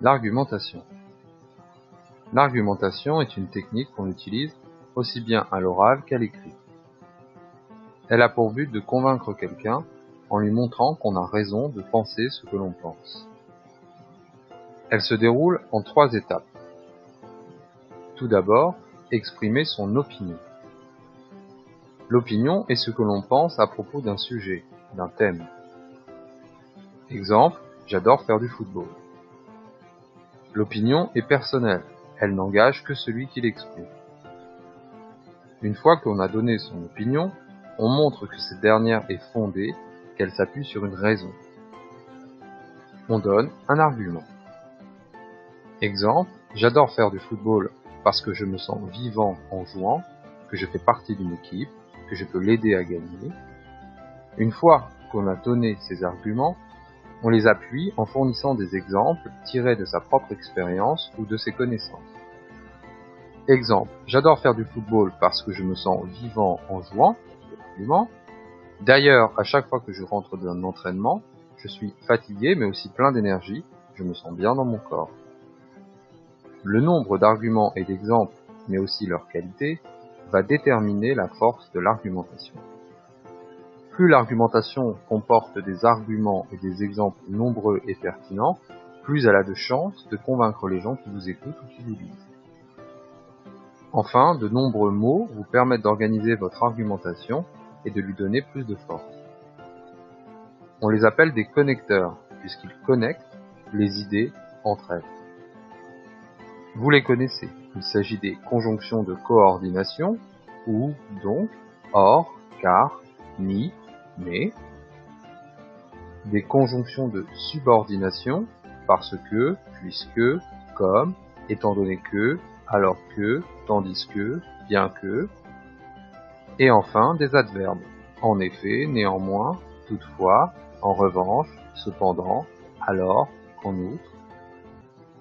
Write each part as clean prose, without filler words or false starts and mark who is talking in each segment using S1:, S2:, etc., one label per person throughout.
S1: L'argumentation. L'argumentation est une technique qu'on utilise aussi bien à l'oral qu'à l'écrit. Elle a pour but de convaincre quelqu'un en lui montrant qu'on a raison de penser ce que l'on pense. Elle se déroule en 3 étapes. Tout d'abord, exprimer son opinion. L'opinion est ce que l'on pense à propos d'un sujet, d'un thème. Exemple, j'adore faire du football. L'opinion est personnelle, elle n'engage que celui qui l'exprime. Une fois qu'on a donné son opinion, on montre que cette dernière est fondée, qu'elle s'appuie sur une raison. On donne un argument. Exemple, j'adore faire du football parce que je me sens vivant en jouant, que je fais partie d'une équipe, que je peux l'aider à gagner. Une fois qu'on a donné ces arguments, on les appuie en fournissant des exemples tirés de sa propre expérience ou de ses connaissances. Exemple, j'adore faire du football parce que je me sens vivant en jouant. D'ailleurs, à chaque fois que je rentre d'un entraînement, je suis fatigué mais aussi plein d'énergie, je me sens bien dans mon corps. Le nombre d'arguments et d'exemples, mais aussi leur qualité, va déterminer la force de l'argumentation. Plus l'argumentation comporte des arguments et des exemples nombreux et pertinents, plus elle a de chances de convaincre les gens qui vous écoutent ou qui vous lisent. Enfin, de nombreux mots vous permettent d'organiser votre argumentation et de lui donner plus de force. On les appelle des connecteurs, puisqu'ils connectent les idées entre elles. Vous les connaissez, il s'agit des conjonctions de coordination, ou, donc, or, car, ni, mais. Des conjonctions de subordination, parce que, puisque, comme, étant donné que, alors que, tandis que, bien que. Et enfin, des adverbes, en effet, néanmoins, toutefois, en revanche, cependant, alors, en outre.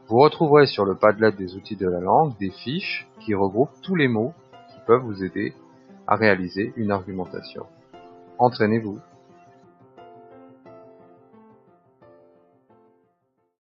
S1: Vous retrouverez sur le Padlet des outils de la langue des fiches qui regroupent tous les mots qui peuvent vous aider à réaliser une argumentation. Entraînez-vous.